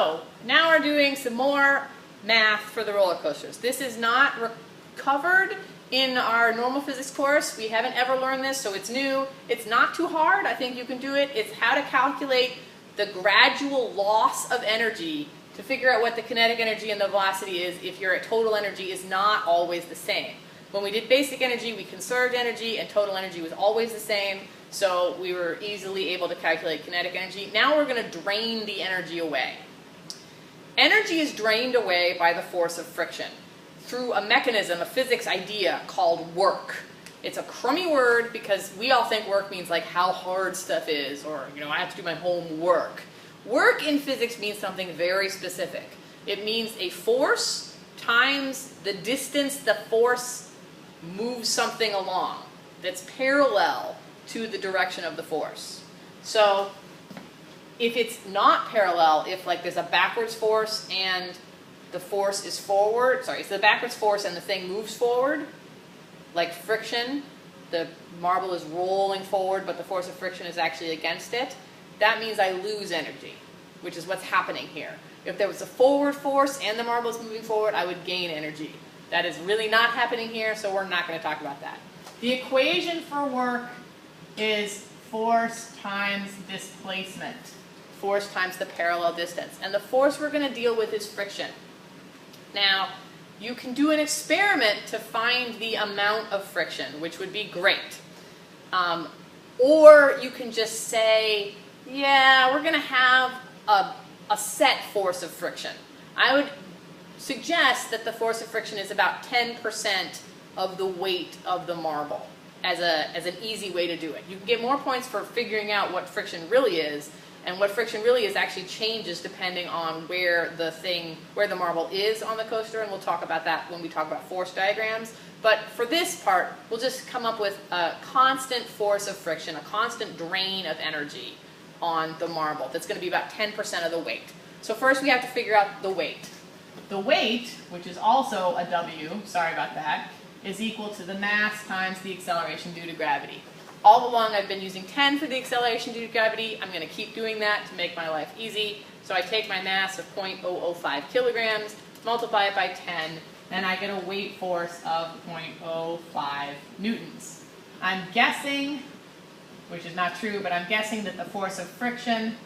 So now we're doing some more math for the roller coasters. This is not covered in our normal physics course. We haven't ever learned this, so it's new. It's not too hard. I think you can do it. It's how to calculate the gradual loss of energy to figure out what the kinetic energy and the velocity is if your total energy is not always the same. When we did basic energy, we conserved energy and total energy was always the same, so we were easily able to calculate kinetic energy. Now we're going to drain the energy away. Energy is drained away by the force of friction through a mechanism, a physics idea called work. It's a crummy word because we all think work means like how hard stuff is, or I have to do my homework. Work in physics means something very specific. It means a force times the distance the force moves something along that's parallel to the direction of the force. So if it's not parallel, if like there's a backwards force and the force is forward, it's the backwards force and the thing moves forward, like friction, the marble is rolling forward but the force of friction is actually against it, that means I lose energy, which is what's happening here. If there was a forward force and the marble is moving forward, I would gain energy. That is really not happening here, so we're not going to talk about that. The equation for work is force times displacement. Force times the parallel distance. And the force we're going to deal with is friction. Now, you can do an experiment to find the amount of friction, which would be great. Or you can just say, yeah, we're going to have a set force of friction. I would suggest that the force of friction is about 10% of the weight of the marble as an easy way to do it. You can get more points for figuring out what friction really is, and what friction really is actually changes depending on where the marble is on the coaster, and we'll talk about that when we talk about force diagrams. But for this part, we'll just come up with a constant force of friction, a constant drain of energy on the marble that's going to be about 10% of the weight. So first we have to figure out the weight. The weight, which is also a W, sorry about that, is equal to the mass times the acceleration due to gravity. All along I've been using 10 for the acceleration due to gravity. I'm going to keep doing that to make my life easy. So I take my mass of 0.005 kilograms, multiply it by 10, and I get a weight force of 0.05 newtons. I'm guessing, which is not true, but I'm guessing that the force of friction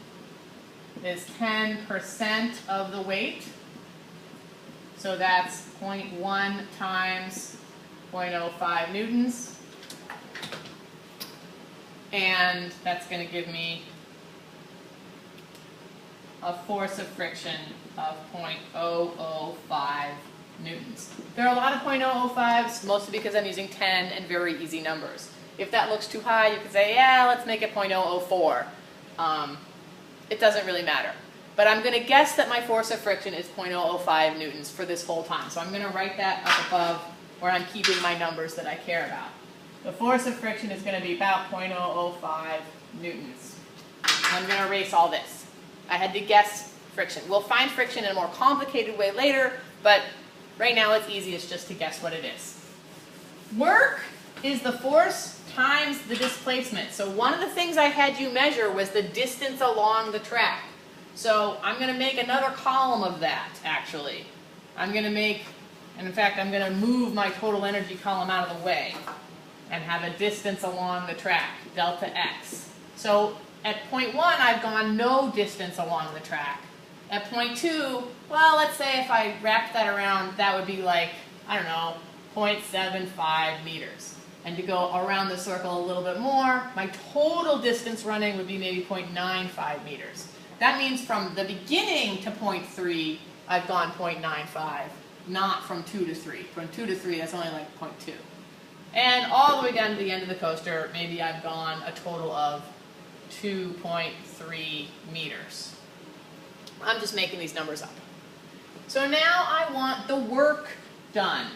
is 10% of the weight. So that's 0.1 times 0.05 newtons. And that's going to give me a force of friction of 0.005 newtons. There are a lot of 0.005s, mostly because I'm using 10 and very easy numbers. If that looks too high, you could say, yeah, let's make it 0.004. It doesn't really matter. But I'm going to guess that my force of friction is 0.005 newtons for this whole time. So I'm going to write that up above where I'm keeping my numbers that I care about. The force of friction is going to be about 0.005 newtons. I'm going to erase all this. I had to guess friction. We'll find friction in a more complicated way later, but right now it's easiest just to guess what it is. Work is the force times the displacement. So one of the things I had you measure was the distance along the track. So I'm going to make another column of that, actually. I'm going to make, and in fact, I'm going to move my total energy column out of the way and have a distance along the track, delta x. So at point 1, I've gone no distance along the track. At point 2, well, let's say if I wrap that around, that would be like, I don't know, 0.75 meters. And to go around the circle a little bit more, my total distance running would be maybe 0.95 meters. That means from the beginning to point 3, I've gone 0.95, not from 2 to 3. From 2 to 3, that's only like 0.2. And all the way down to the end of the coaster, maybe I've gone a total of 2.3 meters. I'm just making these numbers up. So now I want the work done,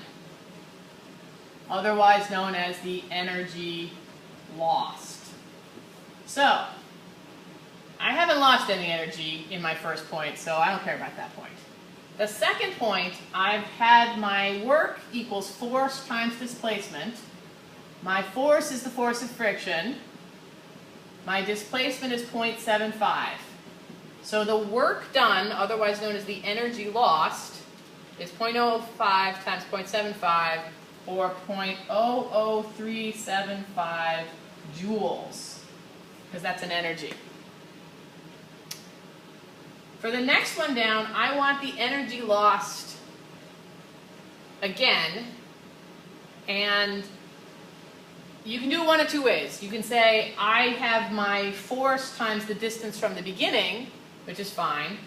otherwise known as the energy lost. So I haven't lost any energy in my first point, so I don't care about that point. The second point, I've had my work equals force times displacement. My force is the force of friction. My displacement is 0.75. So the work done, otherwise known as the energy lost, is 0.005 times 0.75, or 0.00375 joules, because that's an energy. For the next one down, I want the energy lost again, and you can do it one of two ways. You can say I have my force times the distance from the beginning, which is fine,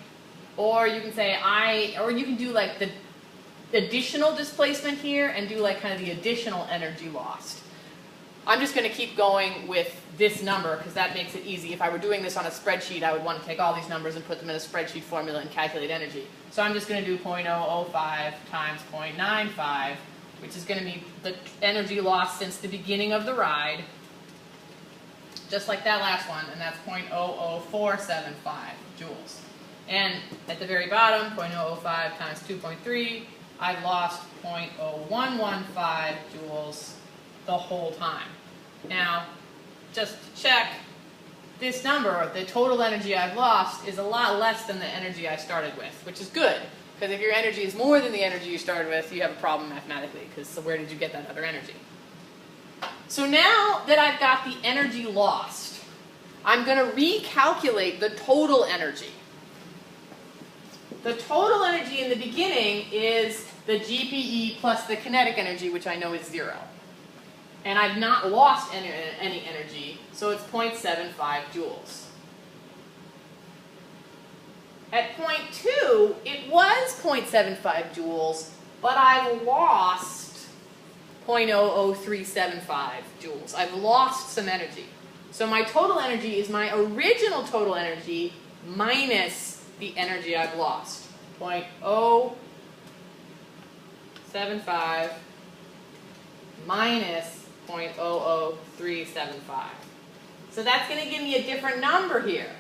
or you can say or you can do like the additional displacement here and do like kind of the additional energy lost. I'm just going to keep going with this number because that makes it easy. If I were doing this on a spreadsheet, I would want to take all these numbers and put them in a spreadsheet formula and calculate energy. So I'm just going to do 0.005 times 0.95, which is going to be the energy lost since the beginning of the ride, just like that last one, and that's 0.00475 joules. And at the very bottom, 0.005 times 2.3, I've lost 0.0115 joules the whole time. Now, just to check, this number, the total energy I've lost, is a lot less than the energy I started with, which is good, because if your energy is more than the energy you started with, you have a problem mathematically, because so where did you get that other energy? So now that I've got the energy lost, I'm going to recalculate the total energy. The total energy in the beginning is the GPE plus the kinetic energy, which I know is 0. And I've not lost any energy, so it's 0.75 joules. At point 2, it was 0.75 joules, but I've lost 0.00375 joules. I've lost some energy. So my total energy is my original total energy minus the energy I've lost. 0.075 minus 0.00375. So that's going to give me a different number here.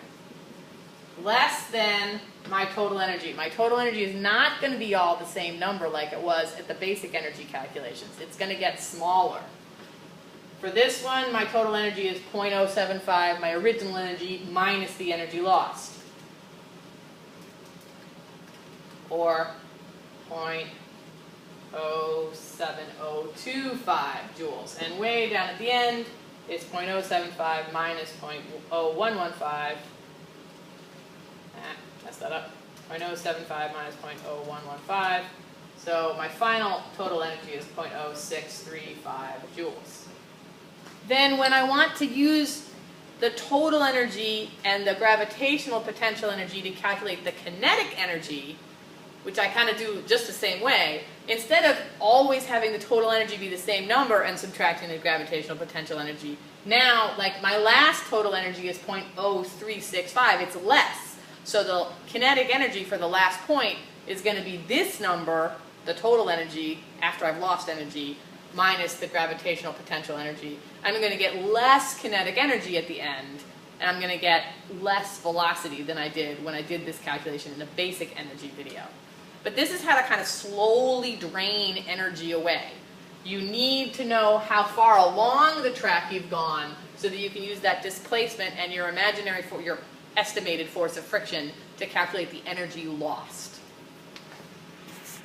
Less than my total energy. My total energy is not going to be all the same number like it was at the basic energy calculations. It's going to get smaller. For this one, my total energy is 0.075, my original energy minus the energy lost. Or 0.07025 joules. And way down at the end is 0.075 minus 0.0115. Messed that up. 0.075 minus 0.0115. So my final total energy is 0.0635 joules. Then when I want to use the total energy and the gravitational potential energy to calculate the kinetic energy, which I kind of do just the same way, instead of always having the total energy be the same number and subtracting the gravitational potential energy, now, like my last total energy is 0.0365, it's less. So the kinetic energy for the last point is going to be this number, the total energy, after I've lost energy, minus the gravitational potential energy. I'm going to get less kinetic energy at the end, and I'm going to get less velocity than I did when I did this calculation in the basic energy video. But this is how to kind of slowly drain energy away. You need to know how far along the track you've gone so that you can use that displacement and your estimated force of friction to calculate the energy lost.